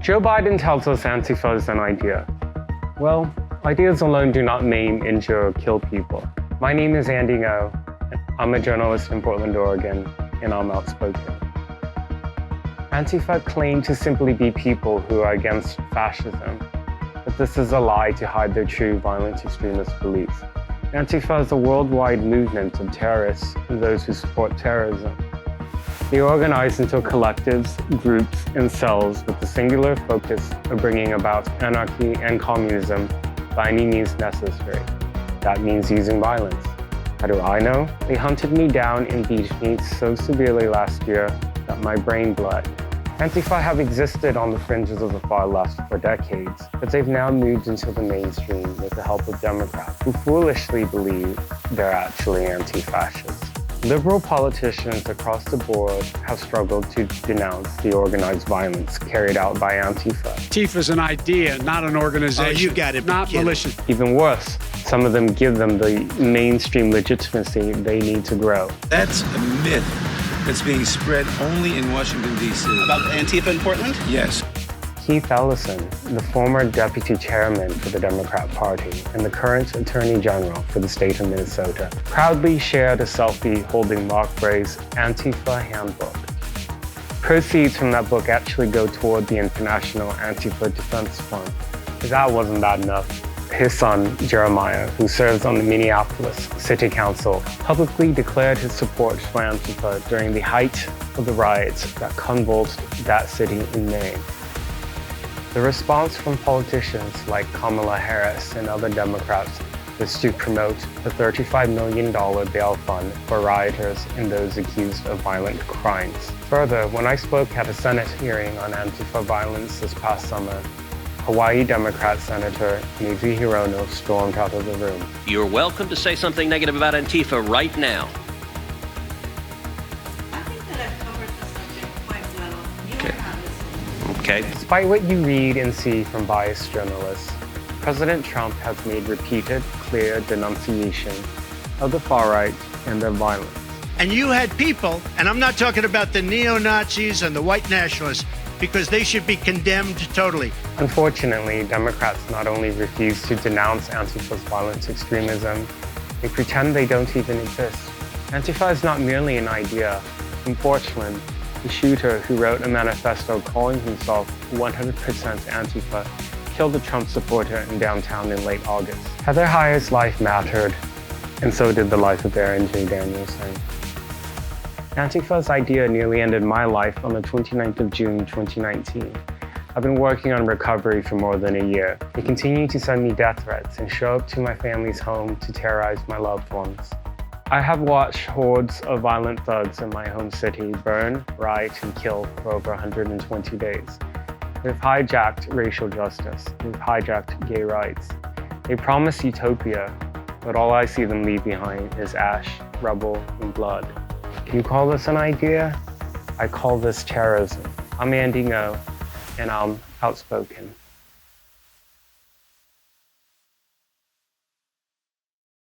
Joe Biden tells us Antifa is an idea. Well, ideas alone do not maim, injure, or kill people. My name is Andy Ngo. I'm a journalist in Portland, Oregon, and I'm outspoken. Antifa claim to simply be people who are against fascism, but this is a lie to hide their true violent extremist beliefs. Antifa is a worldwide movement of terrorists and those who support terrorism. They organize into collectives, groups, and cells with the singular focus of bringing about anarchy and communism by any means necessary. That means using violence. How do I know? They hunted me down and beat me so severely last year that my brain bled. Antifa have existed on the fringes of the far left for decades, but they've now moved into the mainstream with the help of Democrats who foolishly believe they're actually anti-fascists. Liberal politicians across the board have struggled to denounce the organized violence carried out by Antifa. Antifa is an idea, not an organization. Oh, you got it. Not malicious. Even worse, some of them give them the mainstream legitimacy they need to grow. That's a myth that's being spread only in Washington, D.C. About Antifa in Portland? Yes. Keith Ellison, the former deputy chairman for the Democrat Party and the current attorney general for the state of Minnesota, proudly shared a selfie holding Mark Bray's Antifa handbook. Proceeds from that book actually go toward the International Antifa Defense Fund. If that wasn't bad enough, his son, Jeremiah, who serves on the Minneapolis City Council, publicly declared his support for Antifa during the height of the riots that convulsed that city in May. The response from politicians like Kamala Harris and other Democrats was to promote the $35 million bail fund for rioters and those accused of violent crimes. Further, when I spoke at a Senate hearing on Antifa violence this past summer, Hawaii Democrat Senator Mazie Hirono stormed out of the room. You're welcome to say something negative about Antifa right now. I think that I've covered the subject quite well. You are not listening. Okay. Despite what you read and see from biased journalists, President Trump has made repeated, clear denunciation of the far right and their violence. And you had people, and I'm not talking about the neo-Nazis and the white nationalists, because they should be condemned totally. Unfortunately, Democrats not only refuse to denounce Antifa's violent extremism, they pretend they don't even exist. Antifa is not merely an idea. In Portland, the shooter who wrote a manifesto calling himself 100% Antifa killed a Trump supporter in downtown in late August. Heather Heyer's life mattered, and so did the life of Aaron J. Danielson. Antifa's idea nearly ended my life on the 29th of June, 2019. I've been working on recovery for more than a year. They continue to send me death threats and show up to my family's home to terrorize my loved ones. I have watched hordes of violent thugs in my home city burn, riot, and kill for over 120 days. They've hijacked racial justice. They've hijacked gay rights. They promise utopia, but all I see them leave behind is ash, rubble, and blood. You call this an idea? I call this terrorism. I'm Andy Ngo, and I'm outspoken.